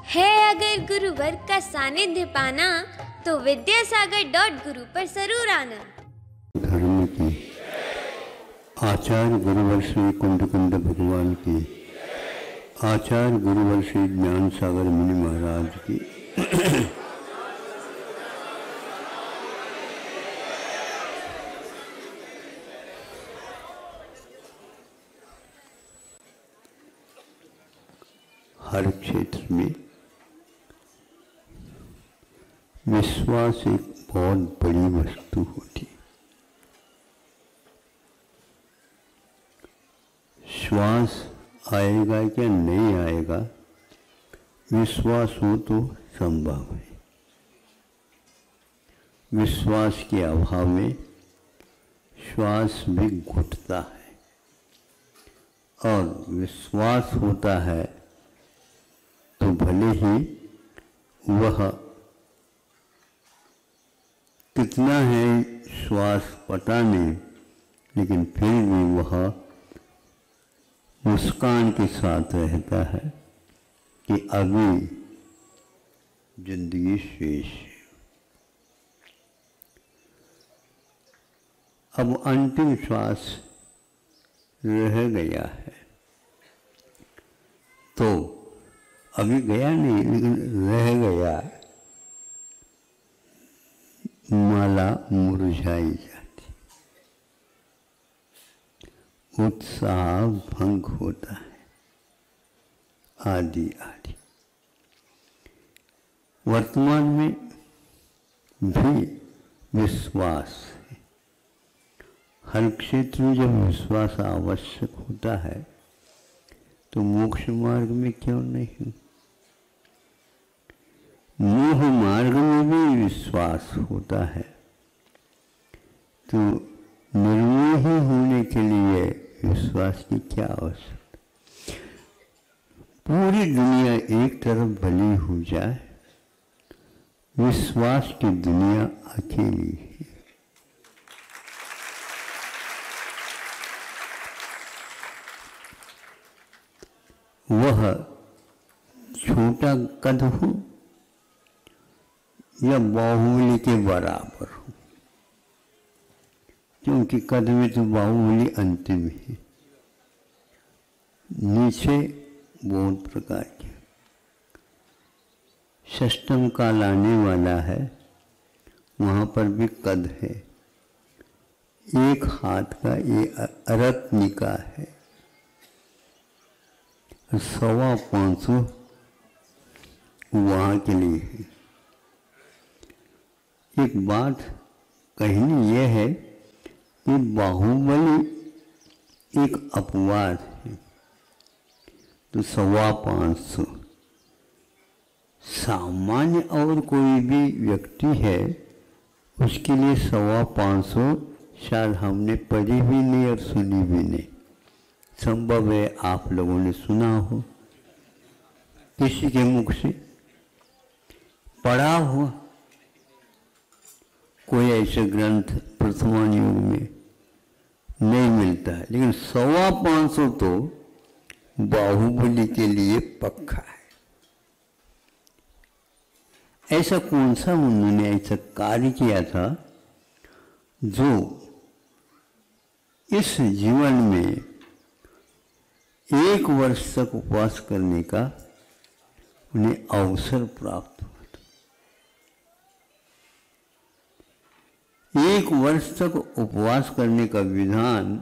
है अगर गुरुवर का सानिध्य पाना तो विद्यासागर.गुरु पर जरूर आना। धर्म की आचार्य गुरुवर श्री कुंड भगवान की, आचार्य गुरुवर श्री ज्ञान सागर मुनि महाराज की हर क्षेत्र में विश्वास एक बहुत बड़ी वस्तु होती। श्वास आएगा क्या नहीं आएगा, विश्वास हो तो संभव है। विश्वास के अभाव में श्वास भी घुटता है, और विश्वास होता है तो भले ही वह कितना है श्वास पता नहीं, लेकिन फिर भी वह मुस्कान के साथ रहता है कि अभी जिंदगी शेष है। अब अंतिम श्वास रह गया है, तो अभी गया नहीं लेकिन रह गया, माला मुरझाई जाती, उत्साह भंग होता है, आदि आदि। वर्तमान में भी विश्वास है। हर क्षेत्र में जब विश्वास आवश्यक होता है तो मोक्ष मार्ग में क्यों नहीं? मोह मार्ग में भी विश्वास होता है, तो निर्मोही होने के लिए विश्वास की क्या आवश्यकता? पूरी दुनिया एक तरफ भली हो जाए, विश्वास की दुनिया अकेली है। वह छोटा कद हो या बाहुबली के बराबर हो, क्योंकि कद में तो बाहुबली अंतिम है, नीचे बहुत प्रकार के। षष्टम काल आने वाला है, वहाँ पर भी कद है, एक हाथ का ये अरत्निका है, 525 वहाँ के लिए है। एक बात कहनी यह है कि बाहुबली एक अपवाद है, तो 525 सामान्य और कोई भी व्यक्ति है उसके लिए 525 शायद हमने पढ़ी भी नहीं और सुनी भी नहीं। संभव है आप लोगों ने सुना हो, किसी के मुख से पढ़ा हो, कोई ऐसे ग्रंथ वर्तमान युग में नहीं मिलता है, लेकिन 525 तो बाहुबली के लिए पक्का है। ऐसा कौन सा उन्होंने ऐसा कार्य किया था जो इस जीवन में 1 वर्ष तक उपवास करने का उन्हें अवसर प्राप्त हुआ था। 1 वर्ष तक उपवास करने का विधान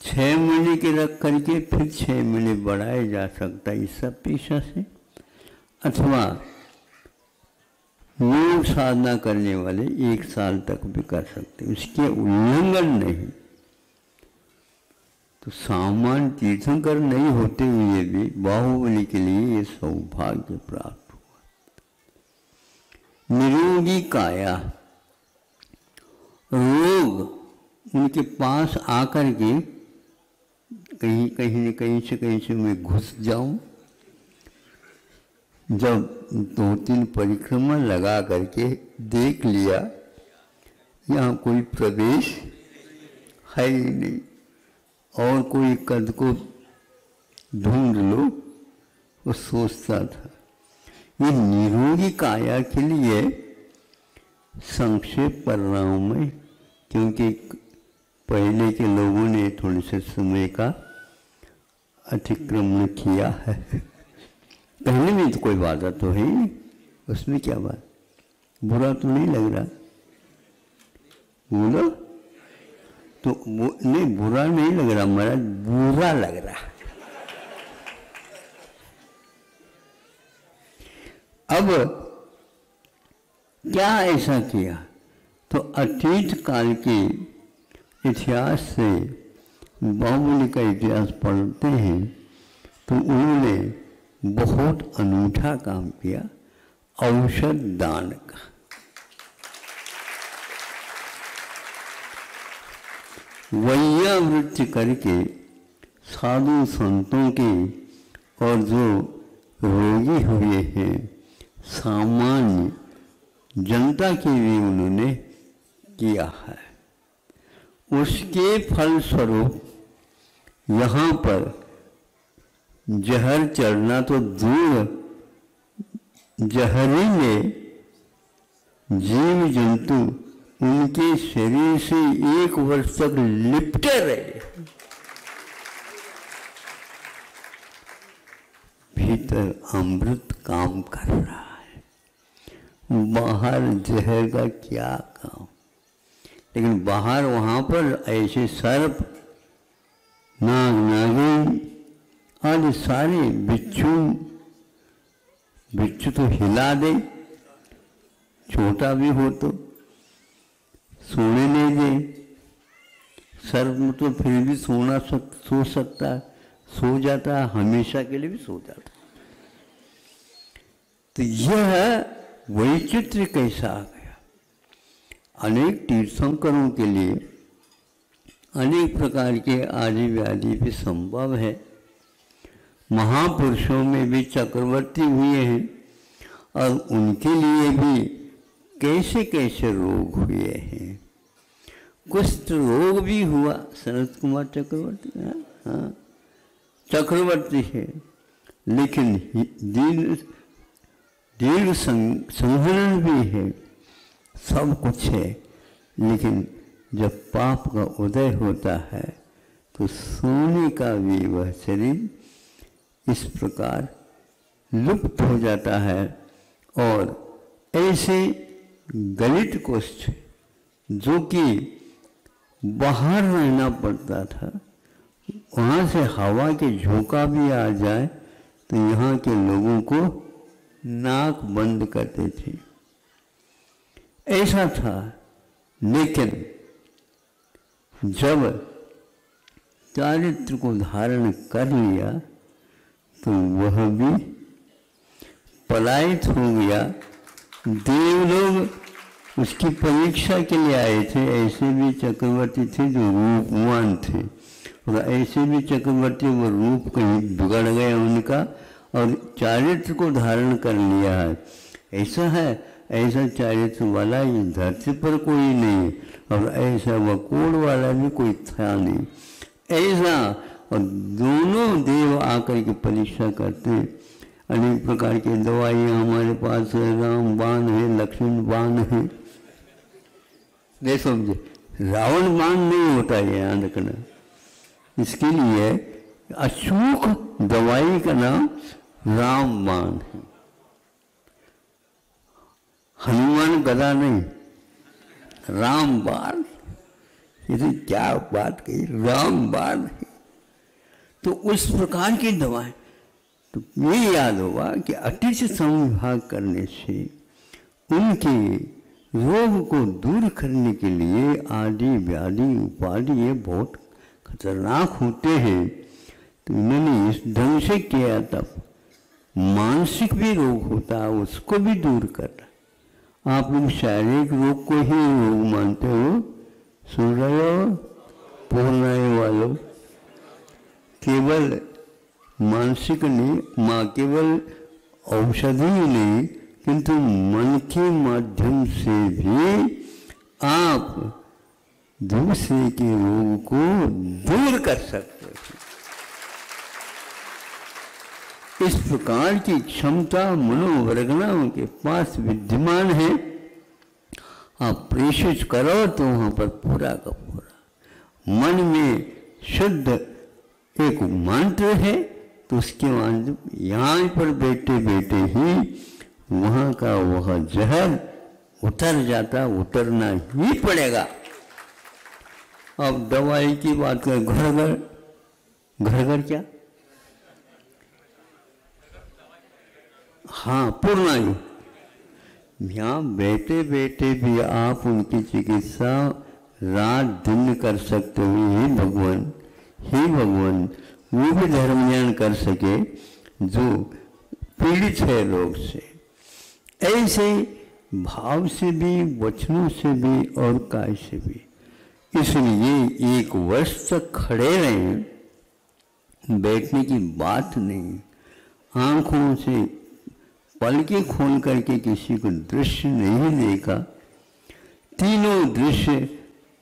6 महीने के रख करके फिर 6 महीने बढ़ाया जा सकता है इस सब पेशा से, अथवा योग साधना करने वाले 1 साल तक भी कर सकते, उसके उल्लंघन नहीं। तो सामान्य तीर्थंकर नहीं होते हुए भी बाहुबली के लिए ये सौभाग्य प्राप्त हुआ। निरोगी काया, रोग उनके पास आकर के कहीं से मैं घुस जाऊं, जब 2-3 परिक्रमा लगा करके देख लिया यहाँ कोई प्रवेश है ही नहीं, और कोई कद को ढूंढ लो, वो सोचता था। ये निरोगी काया के लिए संक्षेप कर रहा हूँ मैं, क्योंकि पहले के लोगों ने थोड़े से समय का अतिक्रमण किया है। कहने में तो कोई बाधा तो है ही नहीं, उसमें क्या बात, बुरा तो नहीं लग रहा? बोलो तो नहीं, बुरा नहीं लग रहा महाराज, बुरा लग रहा। अब क्या ऐसा किया? तो अतीत काल के इतिहास से बाहुबली का इतिहास पढ़ते हैं तो उन्होंने बहुत अनूठा काम किया, औषध दान का। वैयावृत्ति करके साधु संतों के और जो रोगी हुए हैं सामान्य जनता के भी उन्होंने किया है। उसके फलस्वरूप यहाँ पर जहर चढ़ना तो दूर, जहरीले जीव जंतु उनके शरीर से 1 वर्ष तक लिपटे रहे, भीतर अमृत काम कर रहा है, बाहर जहर का क्या काम। लेकिन बाहर वहाँ पर ऐसे सर्प, नाग नागिन आदि सारे बिच्छू तो हिला दे, छोटा भी हो तो सोने नहीं दे। सर्प में तो फिर भी सो सकता है, सो जाता है, हमेशा के लिए भी सो जाता है। तो यह वैचित्र्य कैसा आ गया? अनेक तीर्थंकरों के लिए अनेक प्रकार के आदि व्याधि भी संभव है। महापुरुषों में भी चक्रवर्ती हुए हैं और उनके लिए भी कैसे कैसे रोग हुए हैं। कुष्ठ रोग भी हुआ, सनत कुमार चक्रवर्ती, हाँ चक्रवर्ती है, लेकिन दीर्घ संहरण भी है, सब कुछ है। लेकिन जब पाप का उदय होता है तो सोने का भी वह शरीर इस प्रकार लुप्त हो जाता है। और ऐसे गलित कुष्ठ जो कि बाहर रहना पड़ता था, वहाँ से हवा के झोंका भी आ जाए तो यहाँ के लोगों को नाक बंद करते थे, ऐसा था। लेकिन जब चारित्र को धारण कर लिया तो वह भी पलायित हो गया। देवलोग उसकी परीक्षा के लिए आए थे। ऐसे भी चक्रवर्ती थे जो रूपवान थे, और ऐसे भी चक्रवर्ती वो रूप कहीं बिगड़ गया उनका और चारित्र को धारण कर लिया है। ऐसा है, ऐसा चारित्र वाला इस धरती पर कोई नहीं, और ऐसा वकोड़ वाला भी कोई था नहीं ऐसा। और दोनों देव आकर के परीक्षा करते हैं। अनेक प्रकार की दवाइयाँ हमारे पास है, राम बाण है, लक्ष्मण बाण है। नहीं समझे, रावण बाण नहीं होता है, याद रखना। इसके लिए अचूक दवाई का नाम राम बाण है। हनुमान गदा नहीं, राम बाण। ये तो क्या बात कही, राम बाण है। तो उस प्रकार की दवाएं, तो ये याद होगा कि अतिशय संविभाग करने से उनके रोग को दूर करने के लिए आदि व्याधि उपाधि ये बहुत खतरनाक होते हैं। तो इन्होंने इस ढंग से किया। तब मानसिक भी रोग होता है, उसको भी दूर करना। आप लोग शारीरिक रोग को ही रोग मानते हो, सुन रहे हो पूर्णाय वालों? केवल मानसिक नहीं, केवल औषधि ही नहीं, किंतु मन के माध्यम से भी आप दूसरे के रोग को दूर कर सकते हो। इस प्रकार की क्षमता मनोवरगनाओं के पास विद्यमान है। आप प्रेषित करो तो वहां पर पूरा का पूरा मन में शुद्ध एक मंत्र है, तो उसके बाद यहाँ पर बैठे बैठे ही वहाँ का वह जहर उतर जाता, उतरना ही पड़ेगा। अब दवाई की बात करें, घर घर क्या, हाँ पूर्णायु, यहाँ बैठे बैठे भी आप उनकी चिकित्सा रात दिन कर सकते हो। हे भगवान वो भी धर्म ज्ञान कर सके जो पीड़ित है रोग से। ऐसे भाव से भी, वचनों से भी और काय से भी। इसलिए 1 वर्ष तक खड़े रहें, बैठने की बात नहीं। आंखों से पलकें खोल करके किसी को दृश्य नहीं देखा। तीनों दृश्य,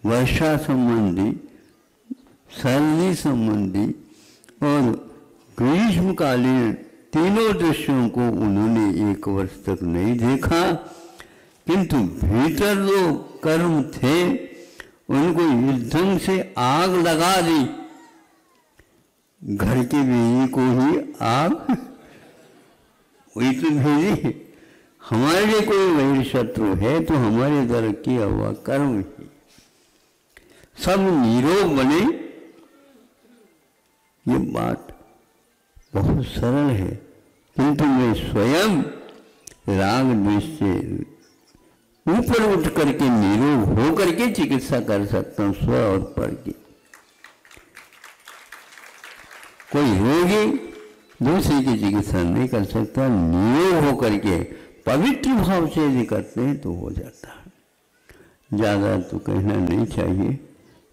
वर्षा संबंधी, सर्दी संबंधी और ग्रीष्मकालीन, तीनों दृश्यों को उन्होंने 1 वर्ष तक नहीं देखा। किंतु भीतर जो कर्म थे उनको इस ढंग से आग लगा दी, घर के बिजली को ही आग वही तो भेजी। हमारे लिए कोई वैर शत्रु है तो हमारे द्वारा किया हुआ कर्म ही। सब निरोग बने, ये बात बहुत सरल है, किंतु मैं स्वयं राग द्वेष से ऊपर उठ करके निरोग हो करके चिकित्सा कर सकता हूँ, स्व और पर की। कोई रोगी दूसरे की चिकित्सा नहीं कर सकता, निरोग हो करके पवित्र भाव से यदि करते हैं तो हो जाता है। ज़्यादा तो कहना नहीं चाहिए,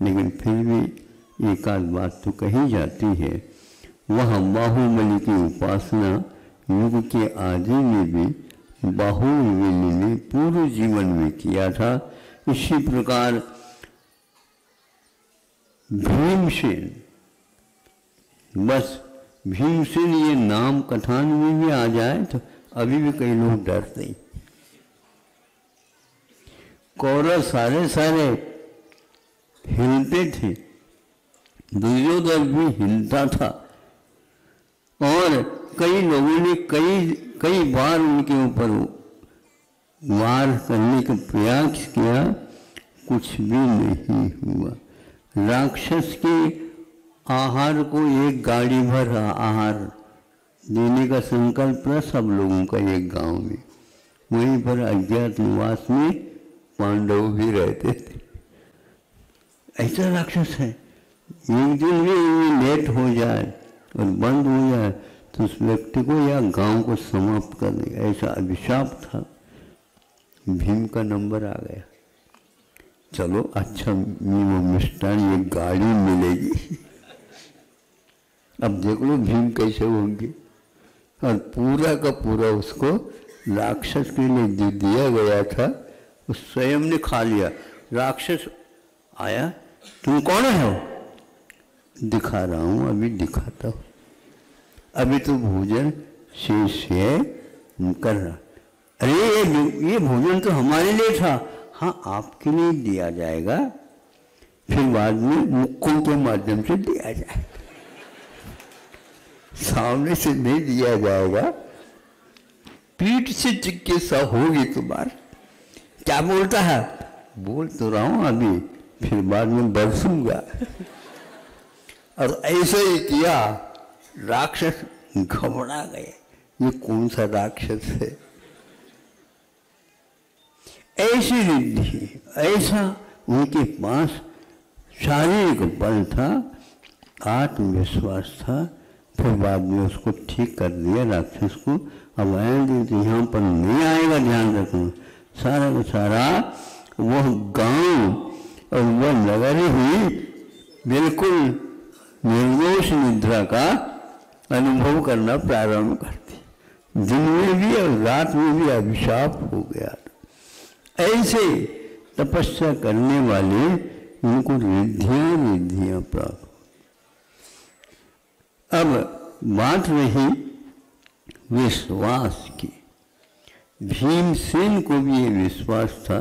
लेकिन फिर भी एक आध बात तो कही जाती है। वह बाहुबली की उपासना युग के आदि में भी बाहुबली ने पूर्व जीवन में किया था। इसी प्रकार भीमसेन, बस भीमसेन ये नाम कथान में भी आ जाए तो अभी भी कई लोग डरते हैं। कौरव सारे हिलते थे, दुर्योधन भी हिलता था, और कई लोगों ने कई बार उनके ऊपर वार करने का प्रयास किया, कुछ भी नहीं हुआ। राक्षस के आहार को 1 गाड़ी भर आहार देने का संकल्प था सब लोगों का एक गांव में। वहीं पर अज्ञातवास में पांडव भी रहते थे। ऐसा राक्षस है, एक दिन भी लेट हो जाए और बंद हो जाए तो उस व्यक्ति को या गांव को समाप्त कर देगा, ऐसा अभिशाप था। भीम का नंबर आ गया, चलो अच्छा मिष्टान ये गाड़ी मिलेगी। अब देख लो भीम कैसे होंगे, और पूरा का पूरा उसको राक्षस के लिए जो दिया गया था उस स्वयं ने खा लिया। राक्षस आया, तुम कौन हो? दिखा रहा हूँ, अभी दिखाता हूँ, अभी तो भोजन शेष है कर रहा। अरे ये भोजन तो हमारे लिए था। हाँ आपके लिए दिया जाएगा, फिर बाद में मुक्कों के माध्यम से दिया जाएगा, सामने से नहीं दिया जाएगा, पीठ से चिकित्सा होगी तुम्हारी। क्या बोलता है? बोल तो रहा हूं अभी, फिर बाद में बरसूंगा। और ऐसे ही किया, राक्षस घबरा गए, ये कौन सा राक्षस है। ऐसी रिद्धि, ऐसा उनके पास शारीरिक बल था, आत्मविश्वास था। फिर बाद में उसको ठीक कर दिया राक्षस को। अब आएंगे यहाँ पर नहीं आएगा, ध्यान रखना। सारा का सारा वह गांव और वह नगर ही बिल्कुल निर्दोष निद्रा का अनुभव करना प्रारंभ करती, दिन में भी और रात में भी अभिशाप हो गया। ऐसे तपस्या करने वाले उनको रिद्धियां प्राप्त। अब बात रही विश्वास की। भीमसेन को भी ये विश्वास था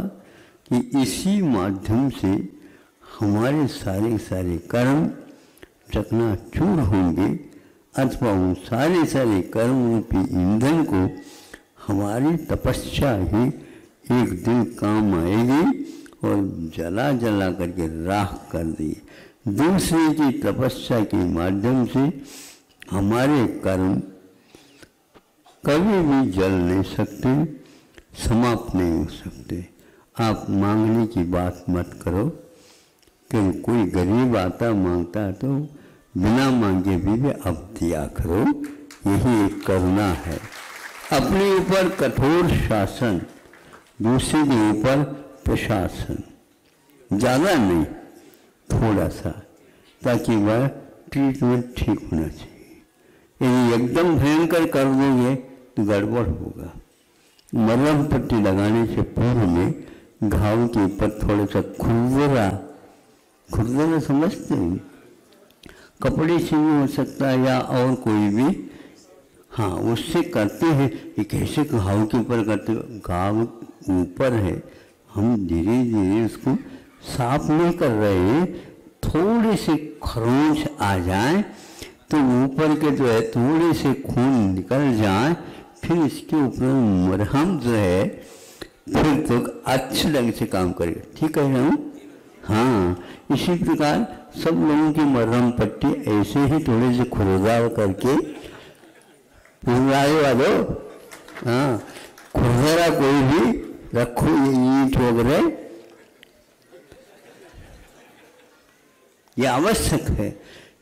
कि इसी माध्यम से हमारे सारे सारे कर्म चकनाचूर होंगे, अथवा उन सारे सारे कर्म रूपी ईंधन को हमारी तपस्या ही एक दिन काम आएगी और जला जला करके राख कर दी। दूसरे की तपस्या के माध्यम से हमारे कर्म कभी भी जल नहीं सकते, समाप्त नहीं हो सकते। आप मांगने की बात मत करो कि कोई गरीब आता मांगता है तो बिना मांगे भी अब दिया करो, यही एक करुणा है। अपने ऊपर कठोर शासन, दूसरे के ऊपर प्रशासन, ज़्यादा नहीं थोड़ा सा, ताकि वह ट्रीटमेंट ठीक होना चाहिए। यदि एकदम भयंकर कर दोगे तो गड़बड़ होगा। मरहम पट्टी लगाने से पूर्व में घाव के ऊपर थोड़ा सा खुरदरा समझते हैं, कपड़े से भी हो सकता है या और कोई भी, हाँ उससे करते हैं। ये कैसे घाव के ऊपर करते हो? घाव ऊपर है, हम धीरे धीरे उसको साफ नहीं कर रहे हैं, थोड़े से खरोंच आ जाए तो ऊपर के जो है थोड़े से खून निकल जाए, फिर इसके ऊपर मरहम जो है फिर तो अच्छे ढंग से काम करेगा। ठीक है ना? हाँ, इसी प्रकार सब लोगों की मरहम पट्टी ऐसे ही थोड़े से खुरदार करके वालों, हाँ खुरदरा कोई भी रखो, ये ईंट वगैरह ये आवश्यक है।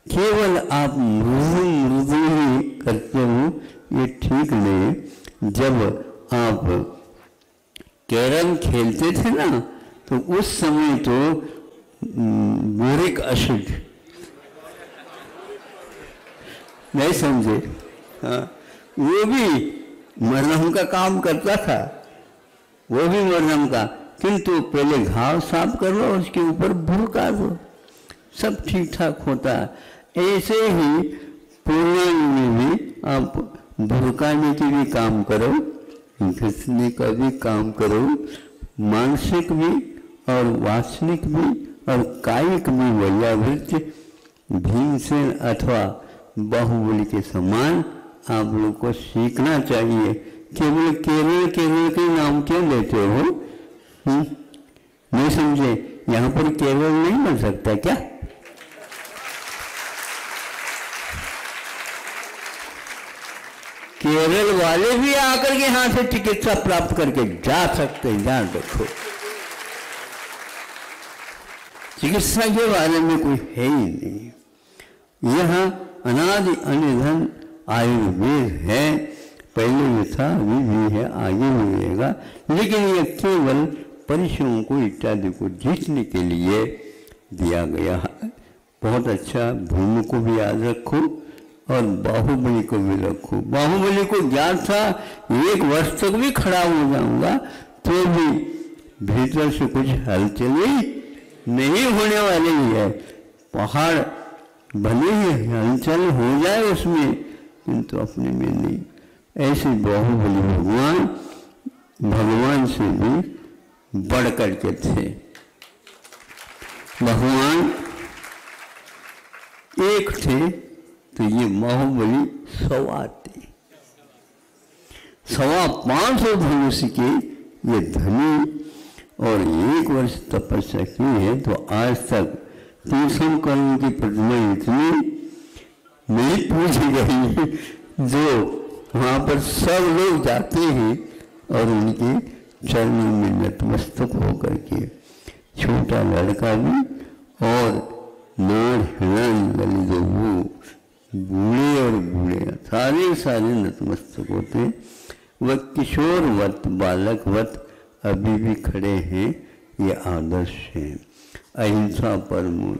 केवल आप मृदु मृदु ही करते हो, ये ठीक नहीं। जब आप कैरम खेलते थे ना तो उस समय तो बोरिक एसिड नहीं समझे, हाँ वो भी मरहम का काम करता था, वो भी मरहम का, किंतु पहले घाव साफ कर लो, उसके ऊपर भुरका दो, सब ठीक ठाक होता है। ऐसे ही पूर्णांग में भी आप भुरकाने की भी काम करो, घिसने का भी काम करो, मानसिक भी और वासनिक भी और कायिक भी वैयावृत्ति भीमसेन अथवा बाहुबली के समान आप लोग को सीखना चाहिए। केवल केरल केरल के नाम क्यों लेते हो? नहीं समझे? यहाँ पर केरल नहीं बन सकता क्या? केरल वाले भी आकर के यहाँ से चिकित्सा प्राप्त करके जा सकते हैं, ध्यान रखो। चिकित्सा के बारे में कोई है ही नहीं। यहाँ अनादि अनिधन आयुर्वेद है, पहले भी था, अभी भी है, आगे भी रहेगा, लेकिन यह केवल परिश्रमों को इत्यादि को जीतने के लिए दिया गया है। बहुत अच्छा। भूमि को भी याद रखो और बाहुबली को भी रखो। बाहुबली को ज्ञात था 1 वर्ष तक भी खड़ा हो जाऊंगा तो भी भीतर से कुछ हलचल नहीं होने वाली है। पहाड़ भले ही हलचल हो जाए उसमें, किंतु अपने में नहीं। ऐसे बाहुबली भगवान से भी बढ़ करके थे। भगवान एक थे तो ये बाहुबली 100 थे। 525 धनुष के ये धनी और 1 वर्ष तपस्या की है, तो आज तक तीर्थम कर्म की प्रतिमा इतनी नहीं पूछी गई, जो वहाँ पर सब लोग जाते हैं और उनके चरणों में नतमस्तक होकर के, छोटा लड़का भी और नार हिरण ललित वो बूढ़े और बूढ़े सारे नतमस्तक होते। वह किशोरवत बालकवत अभी भी खड़े हैं। ये आदर्श है। अहिंसा परमो